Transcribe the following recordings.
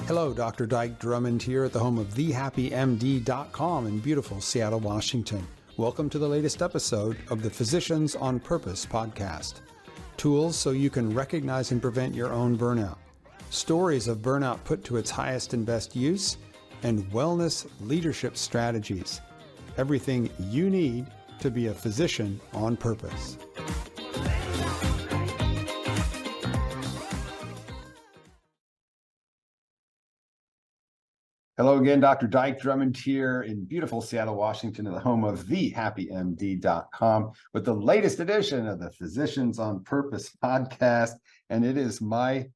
Hello, Dr. Dyke Drummond here at the home of thehappymd.com in beautiful Seattle, Washington. Welcome to the latest episode of the Physicians on Purpose podcast. Tools so you can recognize and prevent your own burnout. Stories of burnout put to its highest and best use, and wellness leadership strategies. Everything you need to be a physician on purpose. Hello again, Dr. Dyke Drummond here in beautiful Seattle, Washington, at the home of thehappymd.com with the latest edition of the Physicians on Purpose podcast. And it is my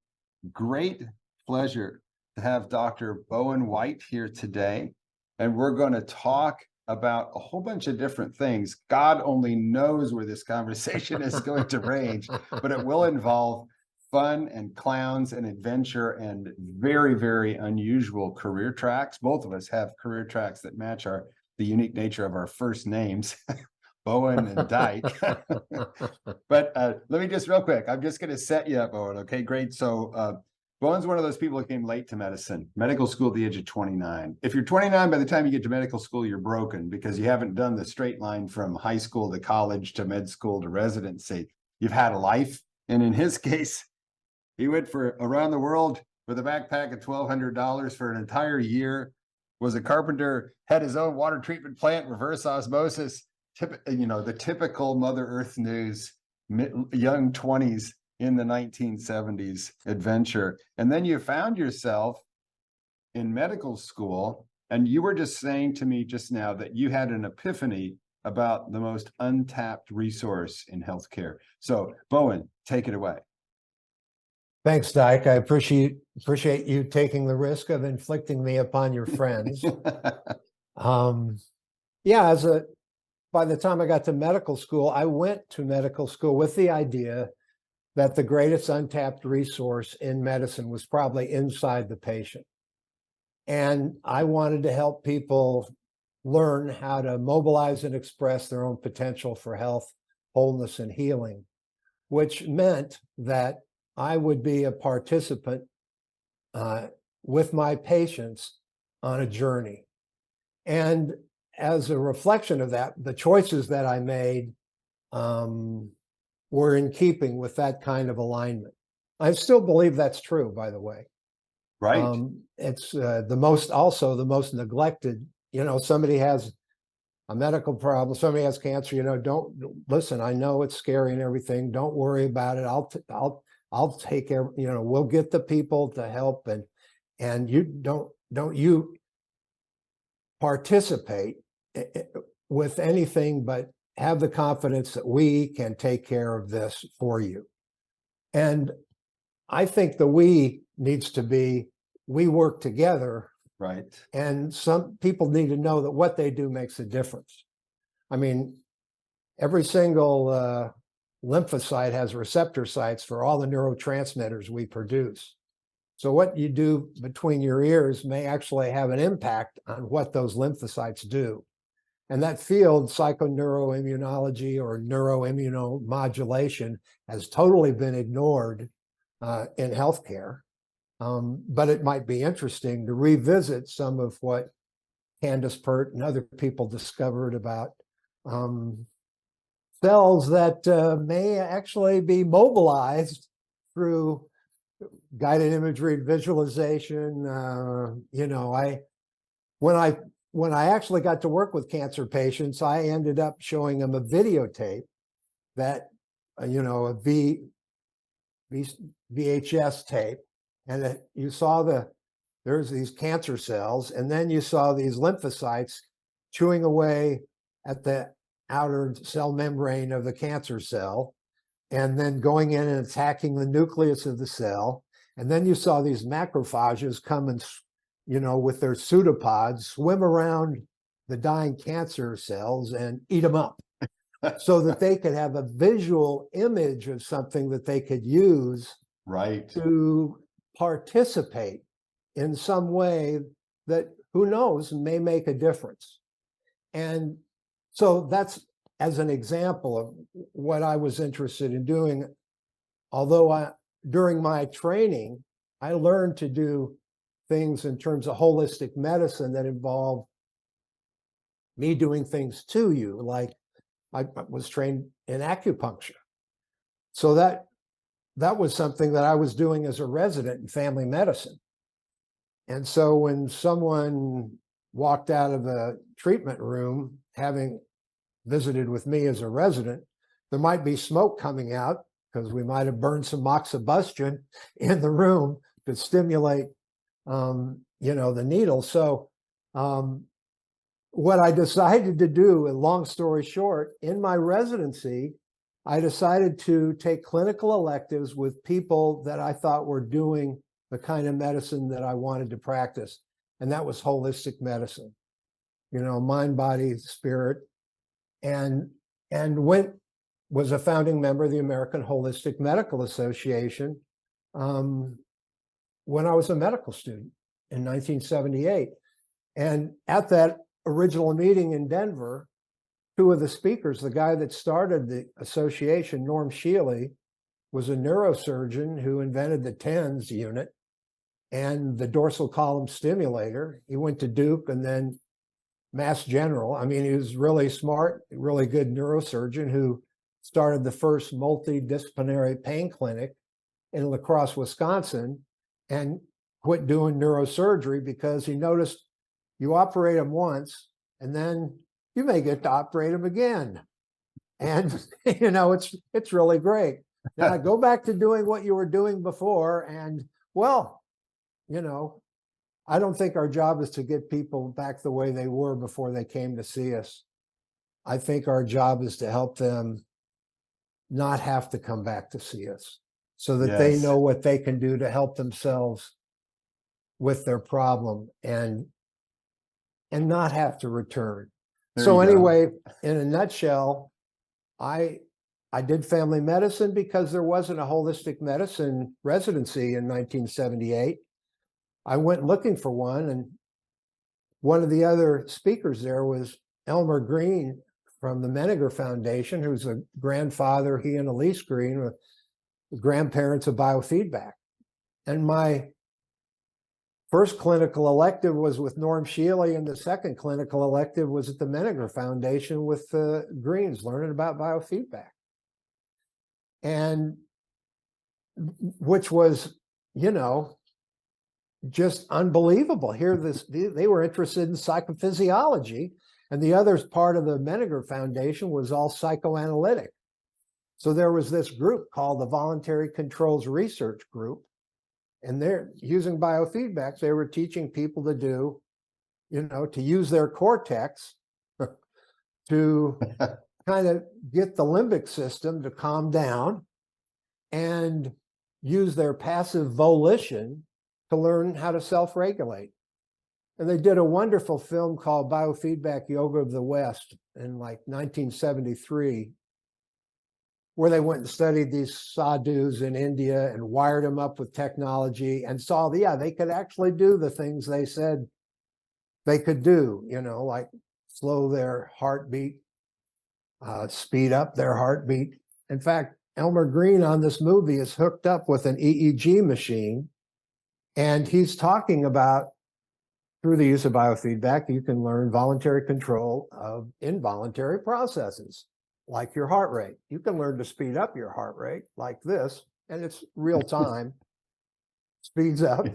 great pleasure to have Dr. Bowen White here today. And we're going to talk about a whole bunch of different things. God only knows where this conversation is going to range, but it will involve fun and clowns and adventure and very, very unusual career tracks. Both of us have career tracks that match the unique nature of our first names, Bowen and Dyke. But let me just real quick, I'm just going to set you up, Bowen. Okay, great. So Bowen's one of those people who came late to medical school at the age of 29. If you're 29, by the time you get to medical school, you're broken because you haven't done the straight line from high school to college to med school to residency. You've had a life. And in his case, he went for around the world with a backpack of $1,200 for an entire year, was a carpenter, had his own water treatment plant, reverse osmosis, the typical Mother Earth news, young 20s in the 1970s adventure. And then you found yourself in medical school, and you were just saying to me just now that you had an epiphany about the most untapped resource in healthcare. So, Bowen, take it away. Thanks, Dyke. I appreciate you taking the risk of inflicting me upon your friends. By the time I got to medical school, I went to medical school with the idea that the greatest untapped resource in medicine was probably inside the patient. And I wanted to help people learn how to mobilize and express their own potential for health, wholeness, and healing, which meant that I would be a participant with my patients on a journey. And as a reflection of that, the choices that I made were in keeping with that kind of alignment. I still believe that's true, by the way. Right. It's the most neglected. Somebody has a medical problem, somebody has cancer, don't listen. I know it's scary and everything. Don't worry about it. I'll take care, we'll get the people to help, and you don't you participate with anything, but have the confidence that we can take care of this for you. And I think the we needs to be, we work together. Right. And some people need to know that what they do makes a difference. I mean, every single lymphocyte has receptor sites for all the neurotransmitters we produce. So what you do between your ears may actually have an impact on what those lymphocytes do. And that field, psychoneuroimmunology or neuroimmunomodulation, has totally been ignored in healthcare. But it might be interesting to revisit some of what Candace Pert and other people discovered about cells that may actually be mobilized through guided imagery, visualization. When I actually got to work with cancer patients, I ended up showing them a videotape that, a VHS tape, and you saw there's these cancer cells, and then you saw these lymphocytes chewing away at the outer cell membrane of the cancer cell, and then going in and attacking the nucleus of the cell. And then you saw these macrophages come and, with their pseudopods, swim around the dying cancer cells and eat them up so that they could have a visual image of something that they could use to participate in some way that, who knows, may make a difference. And so that's as an example of what I was interested in doing. Although during my training, I learned to do things in terms of holistic medicine that involve me doing things to you, like I was trained in acupuncture. So that was something that I was doing as a resident in family medicine. And so when someone walked out of the treatment room, having visited with me as a resident, there might be smoke coming out because we might have burned some moxibustion in the room to stimulate, the needle. So what I decided to do, and long story short, in my residency, I decided to take clinical electives with people that I thought were doing the kind of medicine that I wanted to practice. And that was holistic medicine, mind, body, spirit. And was a founding member of the American Holistic Medical Association when I was a medical student in 1978. And at that original meeting in Denver, two of the speakers, the guy that started the association, Norm Shealy, was a neurosurgeon who invented the TENS unit and the dorsal column stimulator. He went to Duke and then Mass General. I mean, he was really smart, really good neurosurgeon who started the first multidisciplinary pain clinic in La Crosse, Wisconsin, and quit doing neurosurgery because he noticed you operate them once and then you may get to operate them again. And, it's really great. Now go back to doing what you were doing before. And well, I don't think our job is to get people back the way they were before they came to see us. I think our job is to help them not have to come back to see us so that they know what they can do to help themselves with their problem and not have to return. So anyway, in a nutshell, I did family medicine because there wasn't a holistic medicine residency in 1978. I went looking for one, and one of the other speakers there was Elmer Green from the Menninger Foundation, who's a grandfather. He and Elise Green were the grandparents of biofeedback. And my first clinical elective was with Norm Shealy, and the second clinical elective was at the Menninger Foundation with the Greens, learning about biofeedback. And which was, just unbelievable. They were interested in psychophysiology, and the other part of the Menninger Foundation was all psychoanalytic. So there was this group called the Voluntary Controls Research Group, and they're using biofeedback. They were teaching people to do, to use their cortex to kind of get the limbic system to calm down and use their passive volition to learn how to self-regulate. And they did a wonderful film called Biofeedback Yoga of the West in like 1973, where they went and studied these sadhus in India and wired them up with technology and saw, they could actually do the things they said they could do, like slow their heartbeat, speed up their heartbeat. In fact, Elmer Green on this movie is hooked up with an EEG machine, and he's talking about, through the use of biofeedback, you can learn voluntary control of involuntary processes, like your heart rate. You can learn to speed up your heart rate like this, and it's real time, speeds up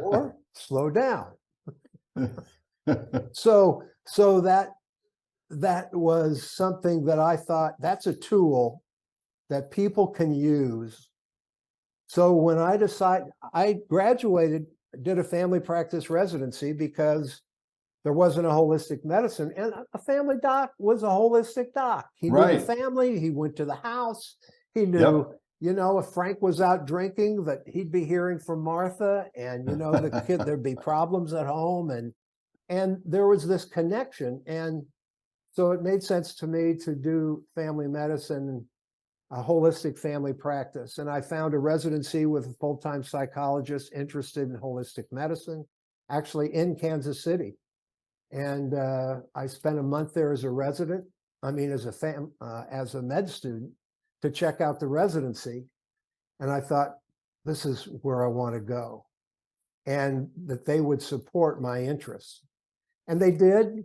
or slow down. So that was something that I thought, that's a tool that people can use. So when I graduated, did a family practice residency because there wasn't a holistic medicine, and a family doc was a holistic doc. He knew the family, he went to the house, he knew, if Frank was out drinking, that he'd be hearing from Martha, and the kid, there'd be problems at home, and there was this connection. And so it made sense to me to do family medicine, a holistic family practice. And I found a residency with a full-time psychologist interested in holistic medicine, actually in Kansas City. And I spent a month there as a resident, as a med student, to check out the residency. And I thought, this is where I want to go. and that they would support my interests. And they did.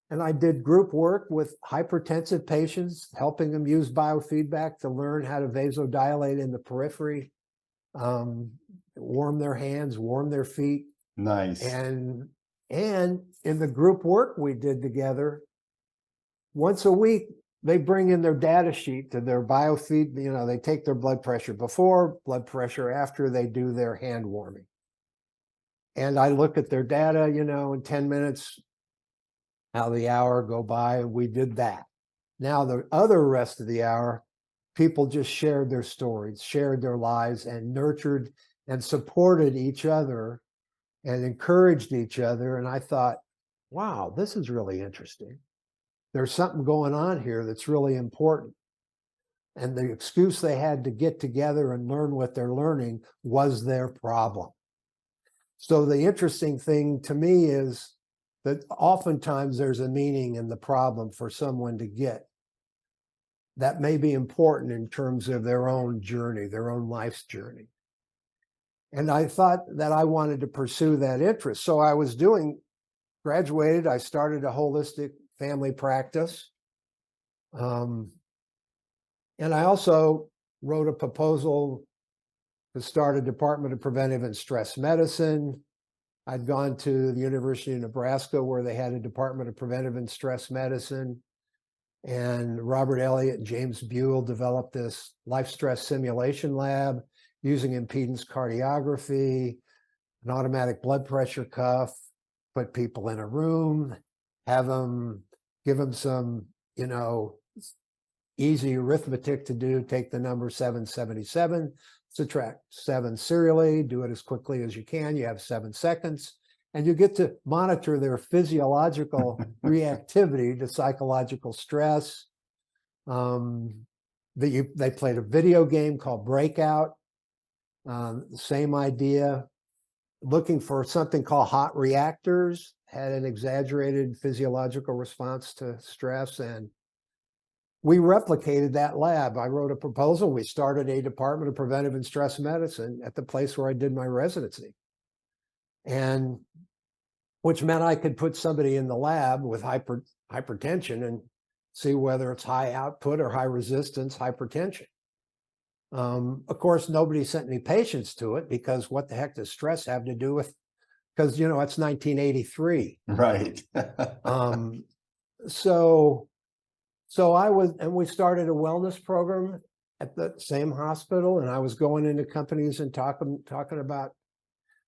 And I did group work with hypertensive patients, helping them use biofeedback to learn how to vasodilate in the periphery, warm their hands, warm their feet. Nice. And in the group work we did together, once a week, they bring in their data sheet to their biofeed. They take their blood pressure before, blood pressure after they do their hand warming. And I look at their data, in 10 minutes, how the hour go by, and we did that. Now, the other rest of the hour, people just shared their stories, shared their lives, and nurtured and supported each other and encouraged each other. And I thought, wow, this is really interesting. There's something going on here that's really important. And the excuse they had to get together and learn what they're learning was their problem. So the interesting thing to me is that oftentimes there's a meaning in the problem for someone to get that may be important in terms of their own journey, their own life's journey. And I thought that I wanted to pursue that interest. So I was graduated, I started a holistic family practice. And I also wrote a proposal to start a Department of Preventive and Stress Medicine. I'd gone to the University of Nebraska where they had a Department of Preventive and Stress Medicine. And Robert Elliott and James Buell developed this life stress simulation lab using impedance cardiography, an automatic blood pressure cuff, put people in a room, give them some, easy arithmetic to do, take the number 777, subtract 7 serially, do it as quickly as you can. You have 7 seconds, and you get to monitor their physiological reactivity to psychological stress. They played a video game called Breakout. Same idea, looking for something called hot reactors, had an exaggerated physiological response to stress. And we replicated that lab. I wrote a proposal. We started a Department of Preventive and Stress Medicine at the place where I did my residency. And which meant I could put somebody in the lab with hypertension and see whether it's high output or high resistance hypertension. Of course, nobody sent any patients to it because what the heck does stress have to do with, because, it's 1983. Right. And we started a wellness program at the same hospital, and I was going into companies and talking about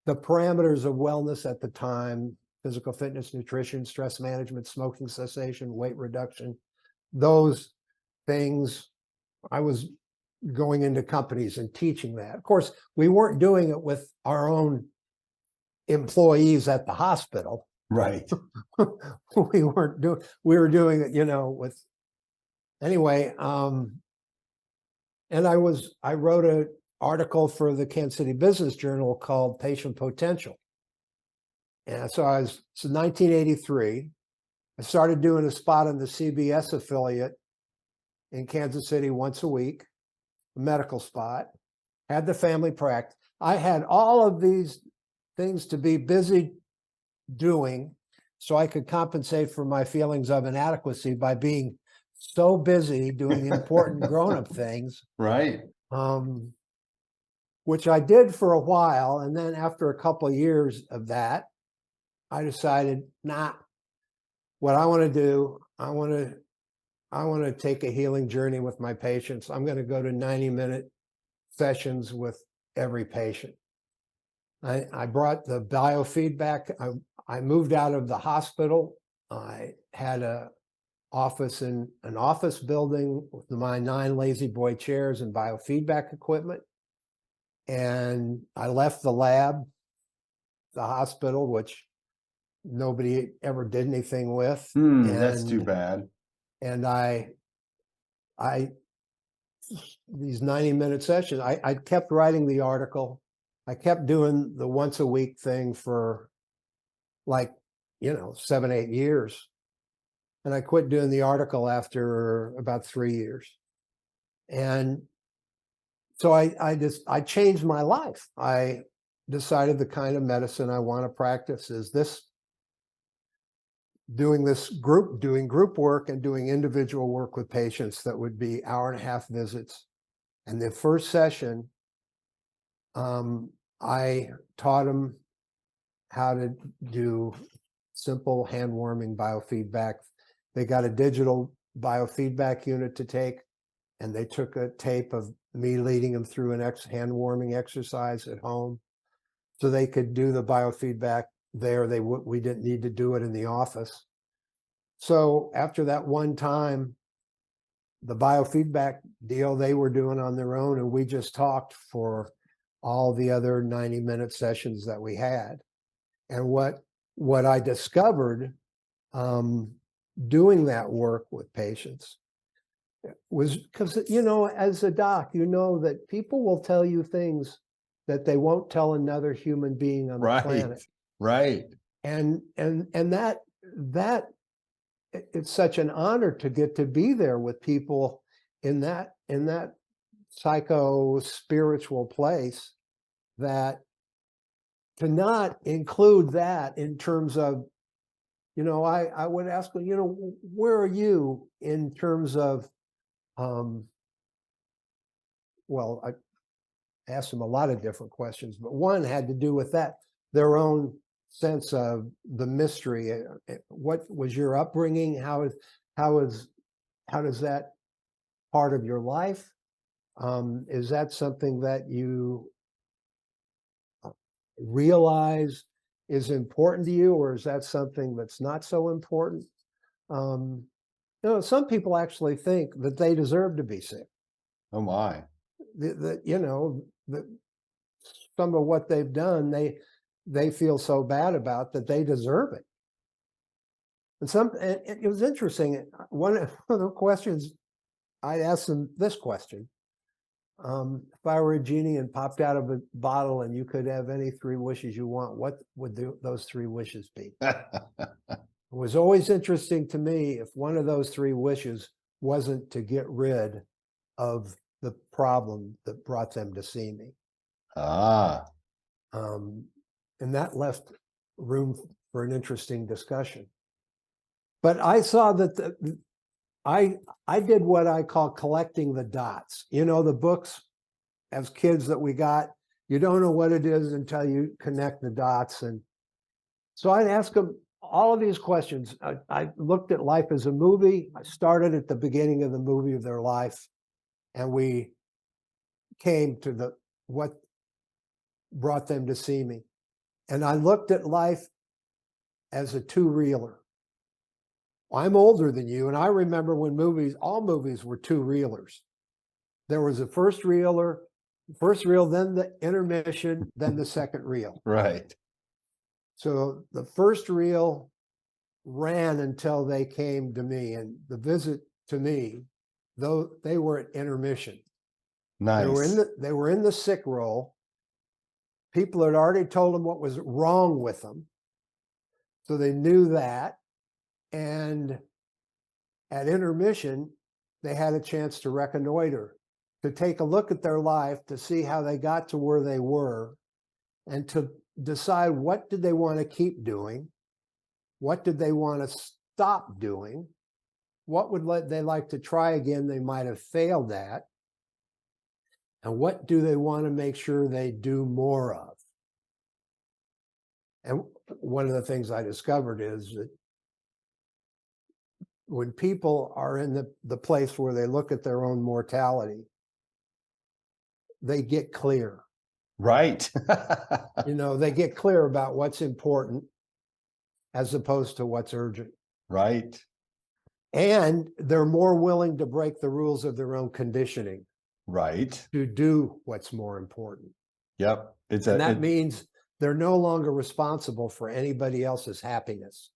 the parameters of wellness at the time: physical fitness, nutrition, stress management, smoking cessation, weight reduction, those things. I was going into companies and teaching that. Of course, we weren't doing it with our own employees at the hospital. Right. We were doing it, with, anyway. And I wrote an article for the Kansas City Business Journal called Patient Potential. And so it's 1983. I started doing a spot on the CBS affiliate in Kansas City once a week, a medical spot, had the family practice. I had all of these things to be busy doing so I could compensate for my feelings of inadequacy by being so busy doing the important grown-up things. Right. Which I did for a while. And then after a couple of years of that, I decided, what I want to do, I want to take a healing journey with my patients. I'm going to go to 90-minute sessions with every patient. I brought the biofeedback. I moved out of the hospital. I had an office in an office building with my 9 lazy boy chairs and biofeedback equipment. And I left the lab, the hospital, which nobody ever did anything with. That's too bad. And these 90-minute sessions, I kept writing the article. I kept doing the once a week thing for 7, 8 years. And I quit doing the article after about 3 years. And so I changed my life. I decided the kind of medicine I want to practice is this, doing group work and doing individual work with patients that would be 1.5 hour visits. And the first session, I taught them how to do simple hand warming biofeedback. They got a digital biofeedback unit to take, and they took a tape of me leading them through an hand warming exercise at home, so they could do the biofeedback there. We didn't need to do it in the office. So after that one time, the biofeedback deal they were doing on their own, and we just talked for all the other 90-minute sessions that we had. And what I discovered doing that work with patients was, because, you know, as a doc, you know that people will tell you things that they won't tell another human being on the planet. Right. And that it's such an honor to get to be there with people in that psycho-spiritual place, that to not include that in terms of, you know, I would ask them, you know, where are you in terms of, well, I asked them a lot of different questions, but one had to do with that, their own sense of the mystery. What was your upbringing? How does that part of your life? Is that something that you realize is important to you, or is that something that's not so important? You know, some people actually think that they deserve to be sick. Oh my. You know, some of what they've done, they feel so bad about that they deserve it. And it was interesting. One of the questions I'd ask them, this question: if I were a genie and popped out of a bottle and you could have any 3 wishes you want, what would those 3 wishes be? It was always interesting to me if one of those 3 wishes wasn't to get rid of the problem that brought them to see me. Ah. And that left room for an interesting discussion. But I saw that I did what I call collecting the dots. You know, the books as kids that we got, you don't know what it is until you connect the dots. And so I'd ask them all of these questions. I looked at life as a movie. I started at the beginning of the movie of their life, and we came to what brought them to see me. And I looked at life as a 2-reeler. I'm older than you, and I remember when all movies were 2-reelers. There was a first reel, then the intermission, then the second reel. Right. So the first reel ran until they came to me, and the visit to me, though they were at intermission. Nice. They were in the sick roll. People had already told them what was wrong with them, so they knew that. And at intermission, they had a chance to reconnoiter, to take a look at their life, to see how they got to where they were, and to decide what did they want to keep doing, what did they want to stop doing, what would they like to try again they might have failed at, and what do they want to make sure they do more of. And one of the things I discovered is that when people are in the place where they look at their own mortality, they get clear. Right. You know, they get clear about what's important as opposed to what's urgent. Right. And they're more willing to break the rules of their own conditioning. Right. To do what's more important. Yep. That means they're no longer responsible for anybody else's happiness.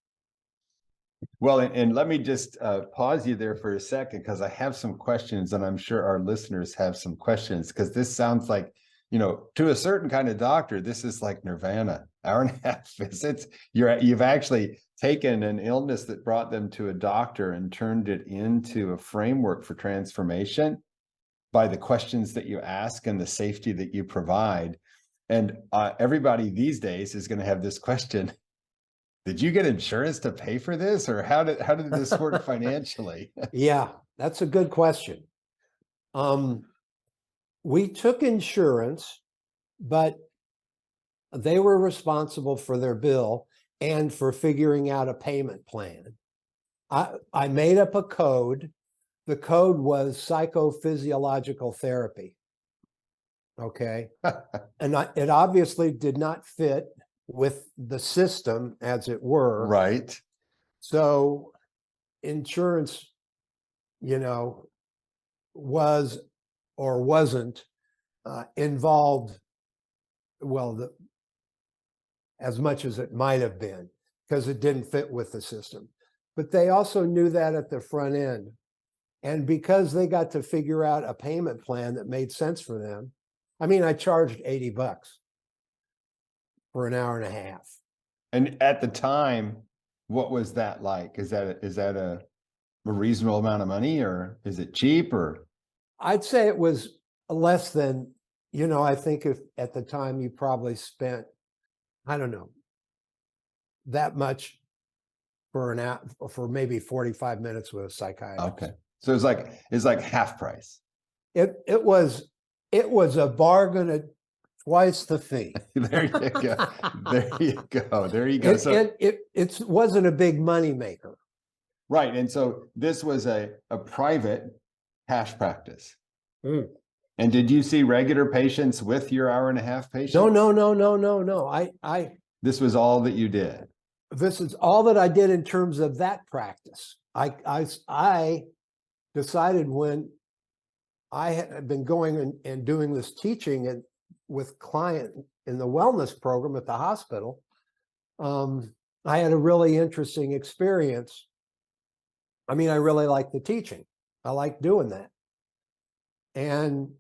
Well, and let me just pause you there for a second, because I have some questions, and I'm sure our listeners have some questions, because this sounds like, you know, to a certain kind of doctor, this is like nirvana. 1.5 visits. You've actually taken an illness that brought them to a doctor and turned it into a framework for transformation by the questions that you ask and the safety that you provide. And everybody these days is going to have this question. Did you get insurance to pay for this, or how did this work financially? Yeah, that's a good question. We took insurance, but they were responsible for their bill and for figuring out a payment plan. I made up a code. The code was psychophysiological therapy. Okay. And it obviously did not fit with the system, as it were. Right. So insurance, was or wasn't involved, well, as much as it might have been, because it didn't fit with the system. But they also knew that at the front end. And because they got to figure out a payment plan that made sense for them, I mean, I charged $80 for an hour and a half. And at the time, what was that like? Is that a reasonable amount of money, or is it cheap? Or I'd say it was less than, I think if at the time you probably spent, I don't know, that much for an hour, for maybe 45 minutes with a psychiatrist. Okay. So it's like half price. It was a bargain at twice the fee. There you go. There you go. There you go. So it wasn't a big money maker. Right. And so this was a private cash practice. Mm. And did you see regular patients with your hour and a half patients? No. This was all that you did. This is all that I did in terms of that practice. I decided when I had been going and doing this teaching and with client in the wellness program at the hospital, I had a really interesting experience. I mean, I really liked the teaching. I liked doing that. And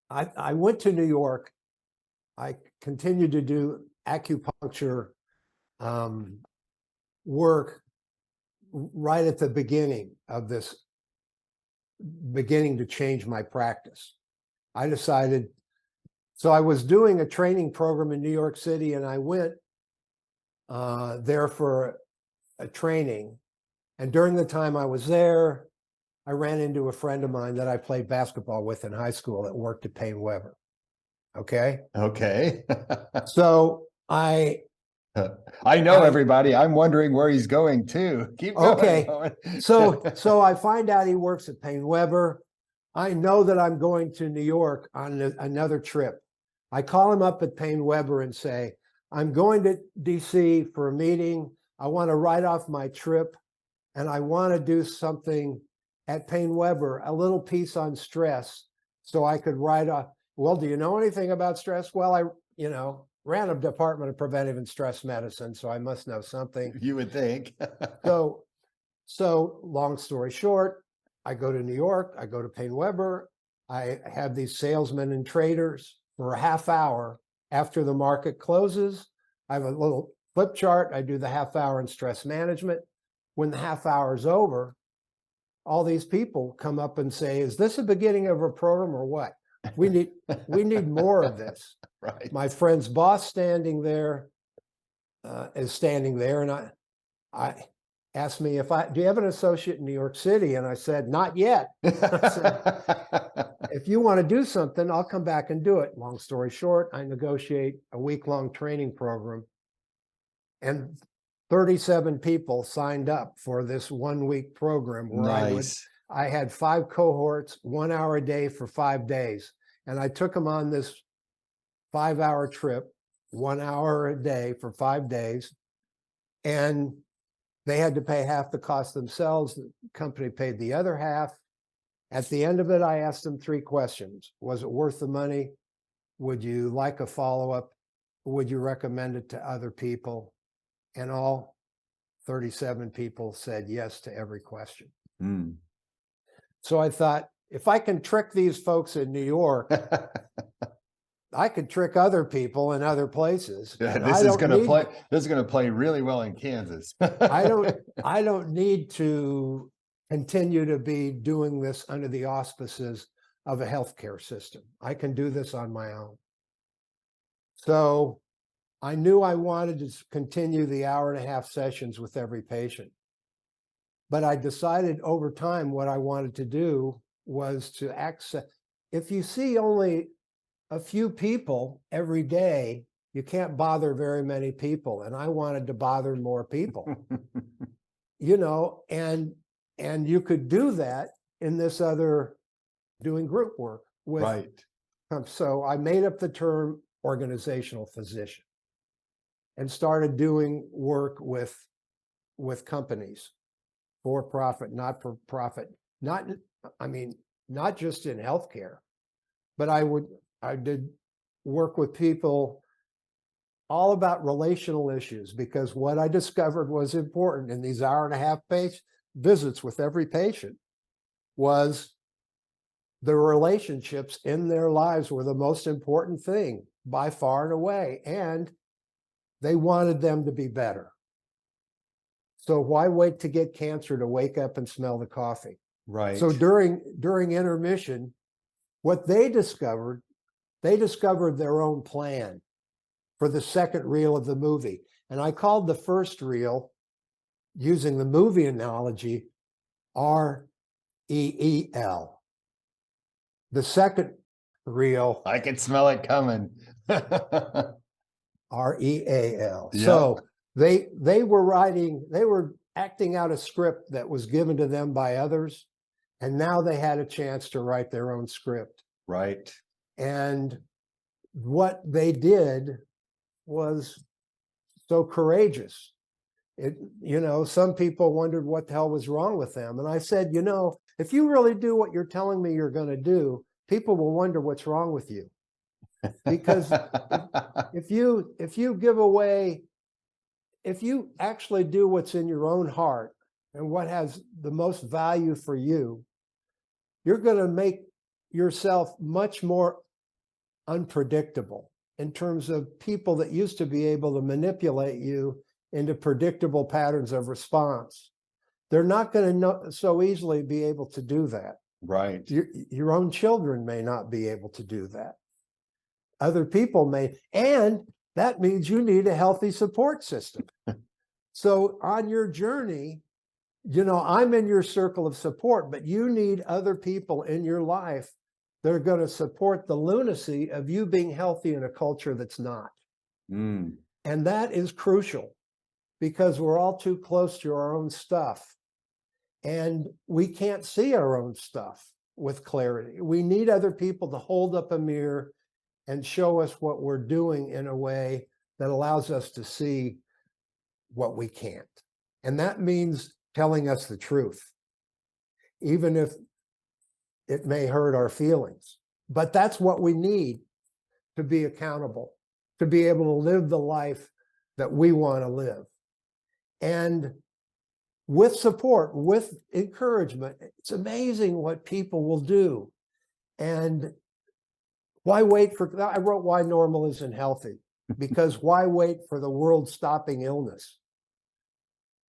I went to New York. I continued to do acupuncture work right at the beginning of this, beginning to change my practice. I decided, so I was doing a training program in New York City, and I went there for a training. And during the time I was there, I ran into a friend of mine that I played basketball with in high school that worked at Payne Weber. Okay. Okay. So I know everybody. I'm wondering where he's going to. Keep going. Okay. So I find out he works at Payne Weber. I know that I'm going to New York on another trip. I call him up at Payne Weber and say, I'm going to DC for a meeting. I want to write off my trip, and I want to do something at Payne Weber, a little piece on stress, so I could write off. Well, do you know anything about stress? Well, I ran a department of preventive and stress medicine, so I must know something. You would think. So long story short, I go to New York, I go to Payne Weber, I have these salesmen and traders for a half hour after the market closes. I have a little flip chart. I do the half hour in stress management. When the half hour is over, all these people come up and say, is this a beginning of a program or what? We need more of this. Right. My friend's boss is standing there, and I asked me do you have an associate in New York City? And I said, not yet. I said, if you want to do something, I'll come back and do it. Long story short, I negotiate a week-long training program, and 37 people signed up for this 1 week program where Nice. I had 5 cohorts, 1 hour a day for 5 days. And I took them on this 5-hour trip, 1 hour a day for 5 days. And they had to pay half the cost themselves. The company paid the other half. At the end of it, I asked them 3 questions. Was it worth the money? Would you like a follow-up? Would you recommend it to other people? And all 37 people said yes to every question. Mm. So I thought, if I can trick these folks in New York, I could trick other people in other places. Yeah, this is going to play really well in Kansas. I don't need to continue to be doing this under the auspices of a healthcare system. I can do this on my own. So I knew I wanted to continue the 1.5 hour sessions with every patient. But I decided over time what I wanted to do was to access. If you see only a few people every day, you can't bother very many people. And I wanted to bother more people, and you could do that in this other doing group work with. Right. So I made up the term organizational physician and started doing work with companies, for profit, not for profit, not just in healthcare, but I did work with people all about relational issues, because what I discovered was important in these 1.5 hour visits with every patient was the relationships in their lives were the most important thing by far and away, and they wanted them to be better. So why wait to get cancer to wake up and smell the coffee? Right. So during intermission, what they discovered their own plan for the second reel of the movie. And I called the first reel, using the movie analogy, REEL. The second reel, I can smell it coming. REAL. Yep. So they were acting out a script that was given to them by others, and now they had a chance to write their own script. Right. And what they did was so courageous. Some people wondered what the hell was wrong with them. And I said, if you really do what you're telling me you're going to do, people will wonder what's wrong with you. Because if you give away, if you actually do what's in your own heart and what has the most value for you, you're going to make yourself much more unpredictable in terms of people that used to be able to manipulate you into predictable patterns of response. They're not going to so easily be able to do that. Right. Your own children may not be able to do that. Other people may, and that means you need a healthy support system. So on your journey, I'm in your circle of support, but you need other people in your life that are going to support the lunacy of you being healthy in a culture that's not. Mm. And that is crucial, because we're all too close to our own stuff. And we can't see our own stuff with clarity. We need other people to hold up a mirror and show us what we're doing in a way that allows us to see what we can't. And that means telling us the truth, even if it may hurt our feelings. But that's what we need to be accountable, to be able to live the life that we want to live. And with support, with encouragement, it's amazing what people will do. And why wait for, I wrote Why Normal Isn't Healthy, because why wait for the world stopping illness?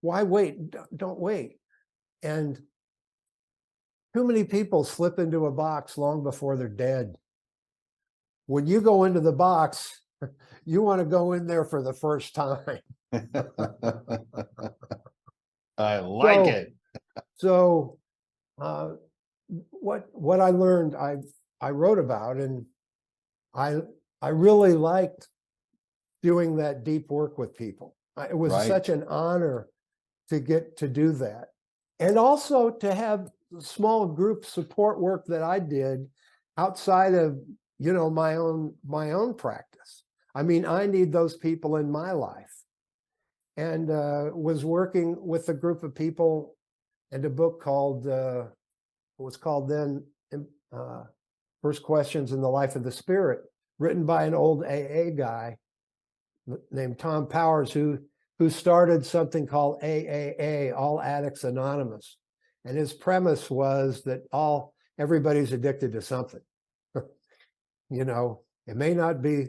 Why wait? Don't wait. And too many people slip into a box long before they're dead. When you go into the box, you want to go in there for the first time. I like it. So what I learned, I wrote about, and I really liked doing that deep work with people. It was Right. such an honor to get to do that. And also to have small group support work that I did outside of, my own practice. I mean, I need those people in my life. And was working with a group of people and a book called, it was called then First Questions in the Life of the Spirit, written by an old AA guy named Tom Powers, who started something called AAA, All Addicts Anonymous. And his premise was that everybody's addicted to something. It may not be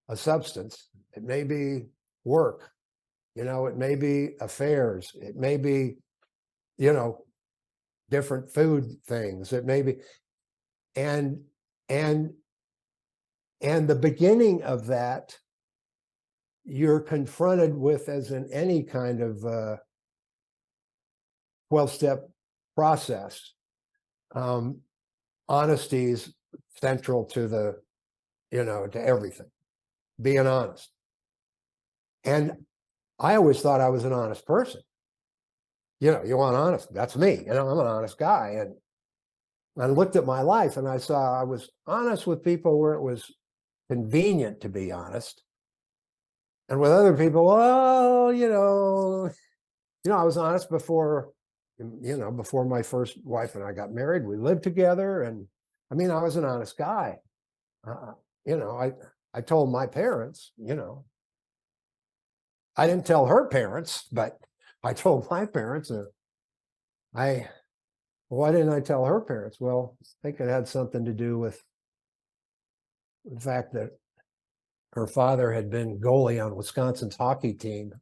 a substance, it may be work, it may be affairs, it may be, different food things, it may be, and And the beginning of that, you're confronted with, as in any kind of 12-step process. Honesty is central to to everything, being honest. And I always thought I was an honest person. You want honest, that's me. I'm an honest guy. And I looked at my life and I saw I was honest with people where it was convenient to be honest. And with other people, well, I was honest before, before my first wife and I got married. We lived together, and I was an honest guy. I told my parents, I didn't tell her parents, but I told my parents. Why didn't I tell her parents? Well, I think it had something to do with the fact that her father had been goalie on Wisconsin's hockey team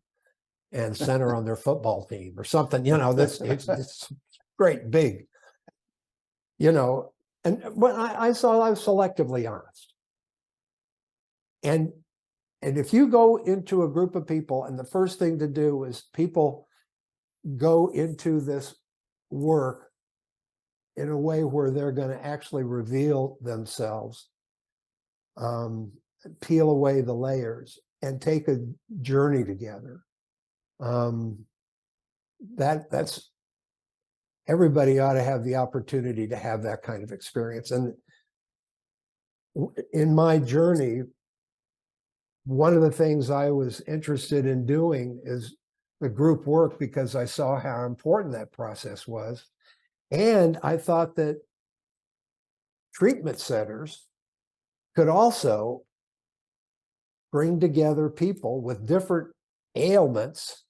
and center on their football team or something. It's great big, and when I saw I was selectively honest. And if you go into a group of people, and the first thing to do is people go into this work in a way where they're going to actually reveal themselves, peel away the layers, and take a journey together. That's everybody ought to have the opportunity to have that kind of experience. And in my journey, one of the things I was interested in doing is the group work, because I saw how important that process was. And I thought that treatment centers could also bring together people with different ailments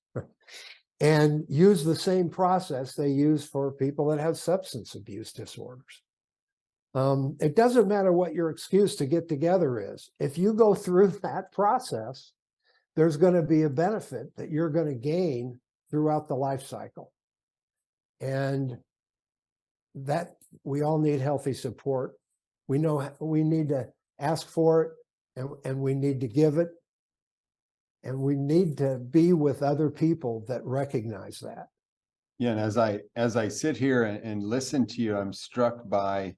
and use the same process they use for people that have substance abuse disorders. It doesn't matter what your excuse to get together is. If you go through that process, there's going to be a benefit that you're going to gain throughout the life cycle. And that we all need healthy support. We know we need to ask for it, and we need to give it. And we need to be with other people that recognize that. Yeah, and as I sit here and listen to you, I'm struck by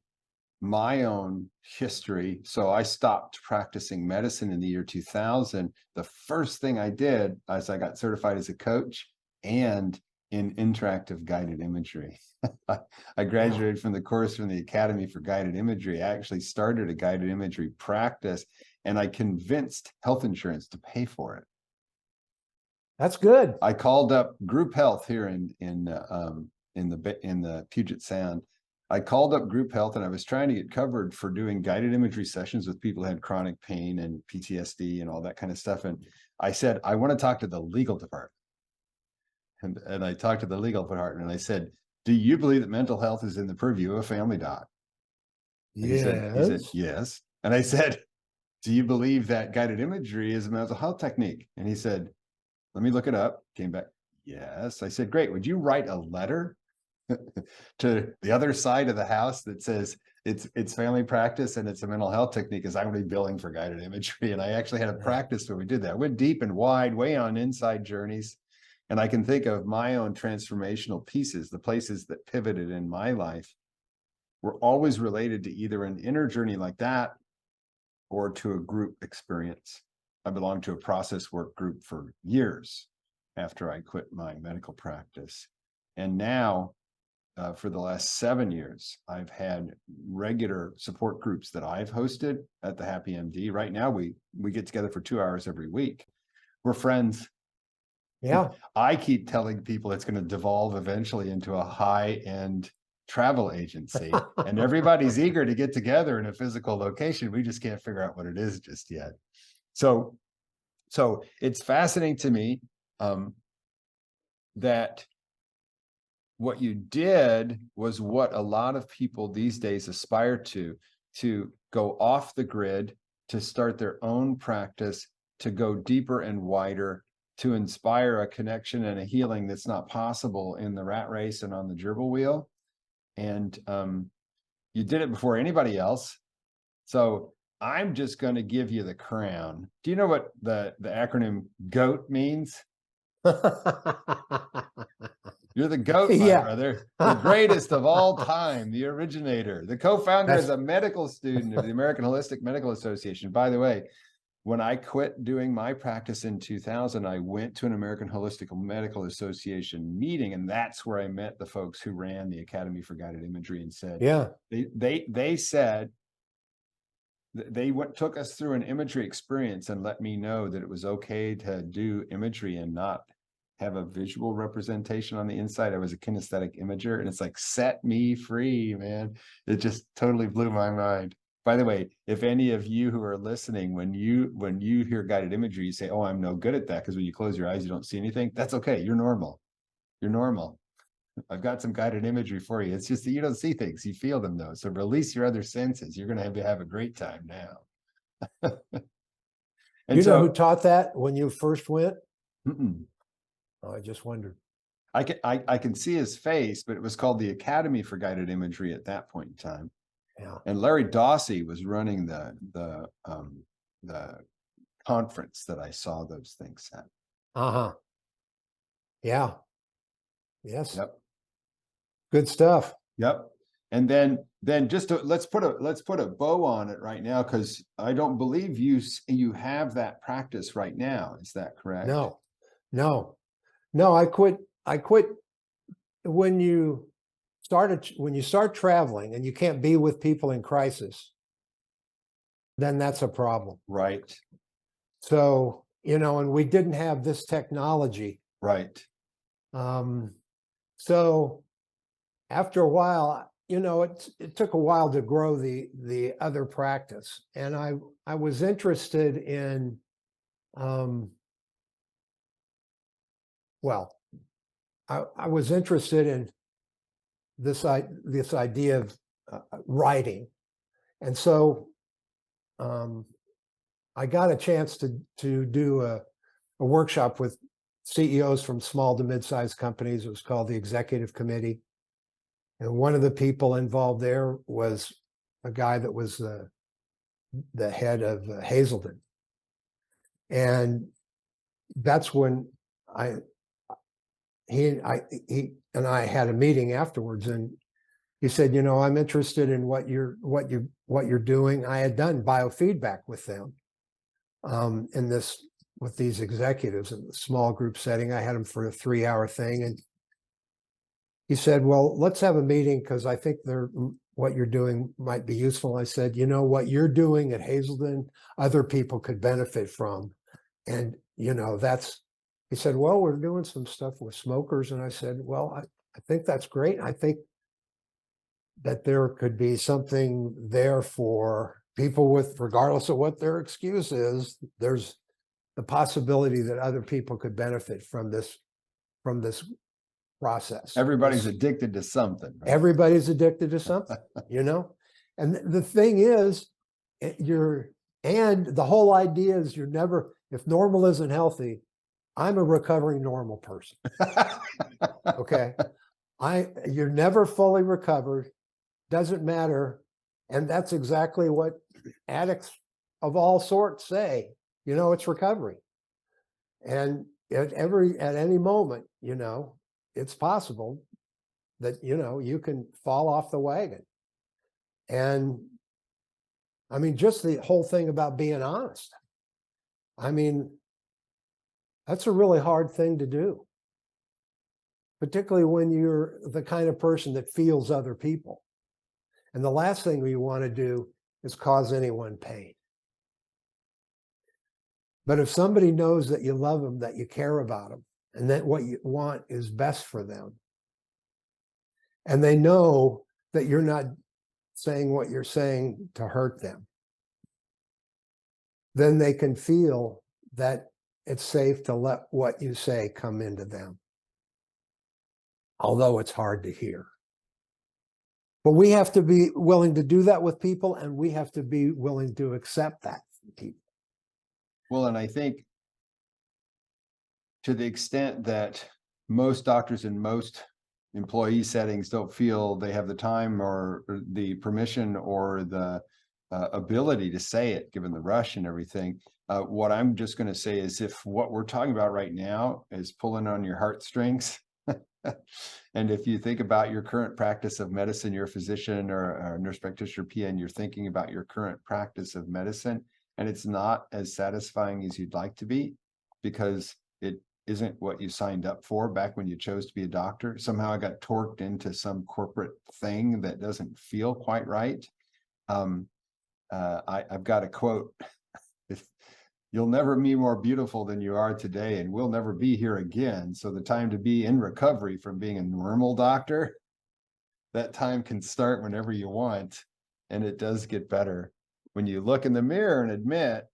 my own history. So I stopped practicing medicine in the year 2000. The first thing I did is I got certified as a coach and in interactive guided imagery. I graduated from the course from the Academy for Guided Imagery. I actually started a guided imagery practice, and I convinced health insurance to pay for it. That's good. I called up Group Health here in the Puget Sound. I called up Group Health, and I was trying to get covered for doing guided imagery sessions with people who had chronic pain and PTSD and all that kind of stuff. And I said, I want to talk to the legal department. And I talked to the legal department, and I said, do you believe that mental health is in the purview of a family doc? And he said, yes. And I said, do you believe that guided imagery is a mental health technique? And he said, let me look it up. Came back, yes. I said, great. Would you write a letter to the other side of the house that says it's family practice and it's a mental health technique, because I'm going to be billing for guided imagery? And I actually had a practice where we did that. I went deep and wide, way on inside journeys. And I can think of my own transformational pieces, the places that pivoted in my life were always related to either an inner journey like that or to a group experience. I belonged to a process work group for years after I quit my medical practice. And now, for the last 7 years, I've had regular support groups that I've hosted at the Happy MD. Right now, we get together for 2 hours every week. We're friends. Yeah. I keep telling people it's going to devolve eventually into a high-end travel agency, and everybody's eager to get together in a physical location. We just can't figure out what it is just yet. So it's fascinating to me that what you did was what a lot of people these days aspire to go off the grid, to start their own practice, to go deeper and wider, to inspire a connection and a healing that's not possible in the rat race and on the gerbil wheel. And you did it before anybody else. So I'm just going to give you the crown. Do you know what the acronym GOAT means? You're the GOAT, my Yeah. brother, the greatest of all time, the originator, the co-founder as That's a medical student of the American Holistic Medical Association. By the way, when I quit doing my practice in 2000, I went to an American Holistic Medical Association meeting, and that's where I met the folks who ran the Academy for Guided Imagery and said, yeah. they said, they took us through an imagery experience and let me know that it was okay to do imagery and not have a visual representation on the inside. I was a kinesthetic imager, and it's like, set me free, man. It just totally blew my mind. By the way, if any of you who are listening, when you hear guided imagery, you say, oh, I'm no good at that, because when you close your eyes, you don't see anything. That's okay. You're normal. You're normal. I've got some guided imagery for you. It's just that you don't see things, you feel them though. So release your other senses. You're going to have a great time now. And You know who so taught that when you first went? mm-mm. Oh, I just wondered. I can see his face, but it was called the Academy for Guided Imagery at that point in time. Yeah. And Larry Dawsey was running the conference that I saw those things at. Uh-huh. Yeah. Yes. Yep. Good stuff. Yep. And then just let's put a bow on it right now, because I don't believe you have that practice right now. Is that correct? No, no, no. I quit when you start traveling and you can't be with people in crisis, then that's a problem. Right. So, and we didn't have this technology. Right. So after a while, it took a while to grow the other practice. And I was interested in, well, I was interested in this idea of writing. And so I got a chance to do a workshop with CEOs from small to mid-sized companies. It was called the Executive Committee. And one of the people involved there was a guy that was the head of Hazelden. And that's when he and I had a meeting afterwards, and he said, I'm interested in what you're doing. I had done biofeedback with them with these executives in the small group setting. I had them for a 3-hour thing, and he said, well, let's have a meeting, because I think what you're doing might be useful. I said, what you're doing at Hazelden, other people could benefit from. And, he said, well, we're doing some stuff with smokers. And I said, well, I think that's great. I think that there could be something there for people regardless of what their excuse is, there's the possibility that other people could benefit from this process. Everybody's addicted to something. Right? Everybody's addicted to something, And the thing is, and the whole idea is if normal isn't healthy, I'm a recovering normal person. Okay. You're never fully recovered, doesn't matter. And that's exactly what addicts of all sorts say, it's recovery. And at any moment, it's possible that, you can fall off the wagon. And I mean, just the whole thing about being honest. I mean, that's a really hard thing to do, particularly when you're the kind of person that feels other people. And the last thing you want to do is cause anyone pain. But if somebody knows that you love them, that you care about them, and that what you want is best for them, and they know that you're not saying what you're saying to hurt them, then they can feel that it's safe to let what you say come into them, although it's hard to hear. But we have to be willing to do that with people, and we have to be willing to accept that from people. Well, and I think to the extent that most doctors in most employee settings don't feel they have the time or the permission or the ability to say it, given the rush and everything. What I'm just going to say is, if what we're talking about right now is pulling on your heartstrings, and if you think about your current practice of medicine, you're a physician or a nurse practitioner, PN, you're thinking about your current practice of medicine, and it's not as satisfying as you'd like to be because it isn't what you signed up for back when you chose to be a doctor. Somehow I got torqued into some corporate thing that doesn't feel quite right. I've got a quote: if you'll never be more beautiful than you are today, and we'll never be here again. So the time to be in recovery from being a normal doctor, that time can start whenever you want. And it does get better when you look in the mirror and admit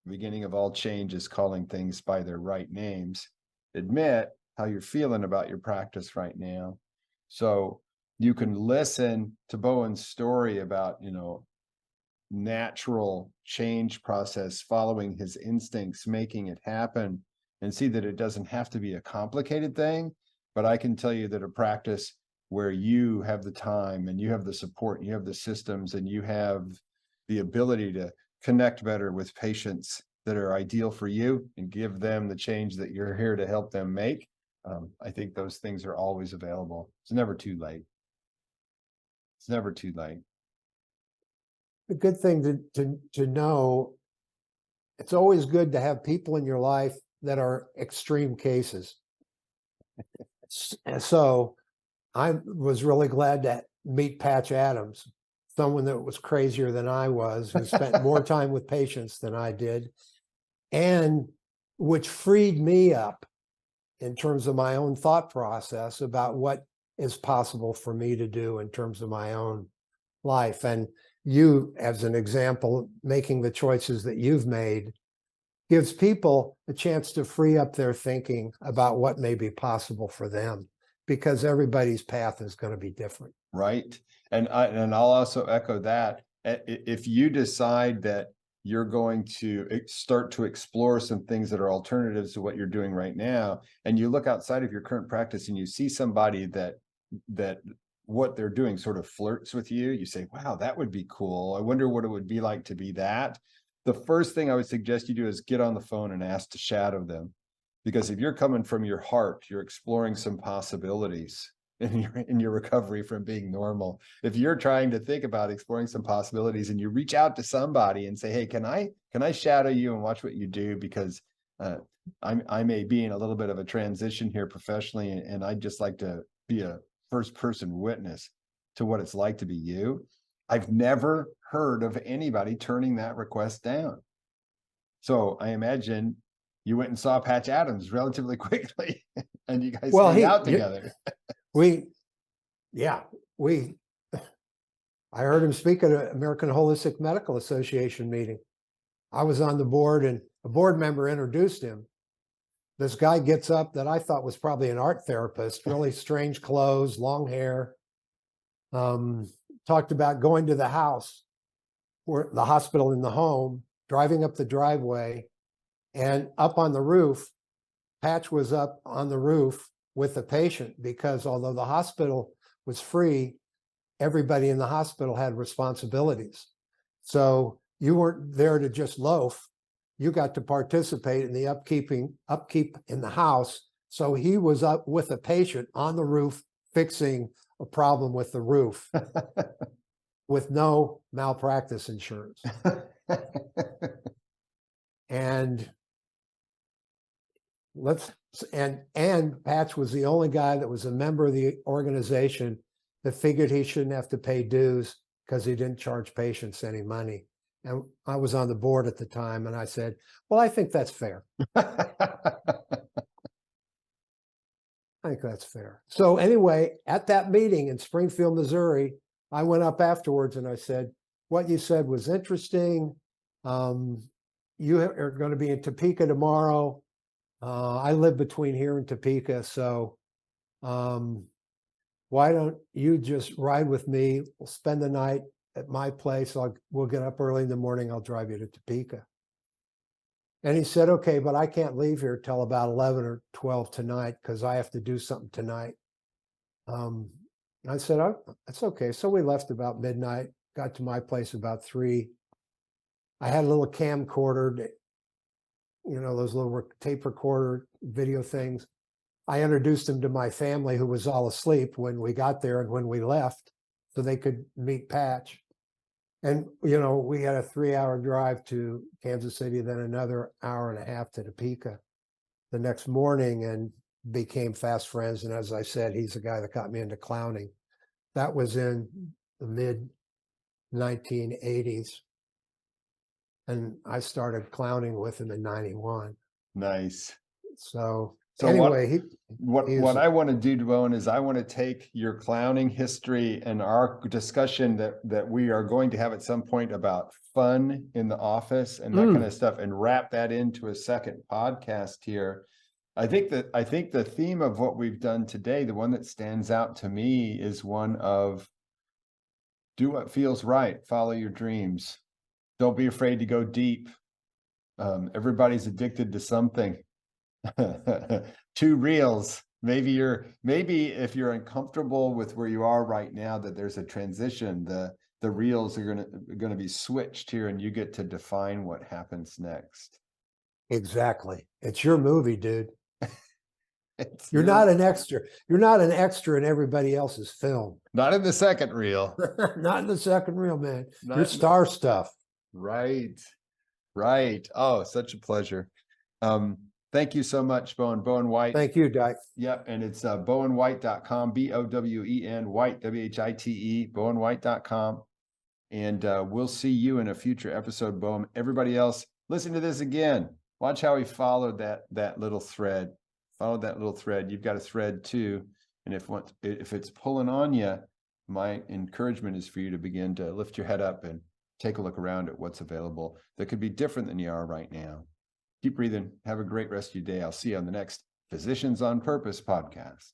the beginning of all change is calling things by their right names. Admit how you're feeling about your practice right now. So you can listen to Bowen's story about, natural change process, following his instincts, making it happen, and see that it doesn't have to be a complicated thing. But I can tell you that a practice where you have the time and you have the support, and you have the systems, and you have the ability to connect better with patients that are ideal for you and give them the change that you're here to help them make. I think those things are always available. It's never too late. It's never too late. A good thing to know, it's always good to have people in your life that are extreme cases. So I was really glad to meet Patch Adams, someone that was crazier than I was, who spent more time with patients than I did, and which freed me up in terms of my own thought process about what is possible for me to do in terms of my own life. And you, as an example, making the choices that you've made gives people a chance to free up their thinking about what may be possible for them, because everybody's path is going to be different. Right. And I'll also echo that. If you decide that you're going to start to explore some things that are alternatives to what you're doing right now, and you look outside of your current practice and you see somebody that what they're doing sort of flirts with you, you say, wow, that would be cool. I wonder what it would be like to be that. The first thing I would suggest you do is get on the phone and ask to shadow them. Because if you're coming from your heart, you're exploring some possibilities in your recovery from being normal. If you're trying to think about exploring some possibilities and you reach out to somebody and say, hey, can I shadow you and watch what you do? Because I may be in a little bit of a transition here professionally, and I'd just like to be a first person witness to what it's like to be you. I've never heard of anybody turning that request down. So I imagine you went and saw Patch Adams relatively quickly, and you guys hang out together. I heard him speak at an American Holistic Medical Association meeting. I was on the board, and a board member introduced him. This guy gets up that I thought was probably an art therapist, really strange clothes, long hair. Talked about going to the house, or the hospital in the home, driving up the driveway, and up on the roof. Patch was up on the roof with the patient, because although the hospital was free, everybody in the hospital had responsibilities. So you weren't there to just loaf. You got to participate in the upkeep in the house. So he was up with a patient on the roof fixing a problem with the roof with no malpractice insurance. And Patch was the only guy that was a member of the organization that figured he shouldn't have to pay dues because he didn't charge patients any money. And I was on the board at the time, and I said, well, I think that's fair. I think that's fair. So anyway, at that meeting in Springfield, Missouri, I went up afterwards and I said, what you said was interesting. You are going to be in Topeka tomorrow. I live between here and Topeka, so why don't you just ride with me? We'll spend the night at my place. We'll get up early in the morning. I'll drive you to Topeka. And he said, okay, but I can't leave here till about 11 or 12 tonight because I have to do something tonight. I said, oh, that's okay. So we left about midnight, got to my place about 3 I had a little camcorder, those little tape recorder video things. I introduced him to my family, who was all asleep when we got there and when we left, so they could meet Patch. And, we had a 3-hour drive to Kansas City, then another hour and a half to Topeka the next morning, and became fast friends. And as I said, he's the guy that got me into clowning. That was in the mid 1980s. And I started clowning with him in 91. Nice. So So anyway, what I want to do, Bowen, is I want to take your clowning history and our discussion that we are going to have at some point about fun in the office and that kind of stuff, and wrap that into a second podcast here. I think the theme of what we've done today, the one that stands out to me, is one of do what feels right, follow your dreams. Don't be afraid to go deep. Everybody's addicted to something. 2 reels. Maybe if you're uncomfortable with where you are right now, that there's a transition, the reels are gonna be switched here, and you get to define what happens next. exactly. It's your movie, dude. You're not an extra. You're not an extra in everybody else's film. Not in the second reel. Not in the second reel, man. Not You're star stuff. Right. Oh, such a pleasure. Thank you so much, Bowen White. Thank you, Dyke. Yep, and it's bowenwhite.com, Bowen White, WHITE, bowenwhite.com. And we'll see you in a future episode, Bowen. Everybody else, listen to this again. Watch how he followed that little thread. Follow that little thread. You've got a thread too. And if it's pulling on you, my encouragement is for you to begin to lift your head up and take a look around at what's available that could be different than you are right now. Keep breathing. Have a great rest of your day. I'll see you on the next Physicians on Purpose podcast.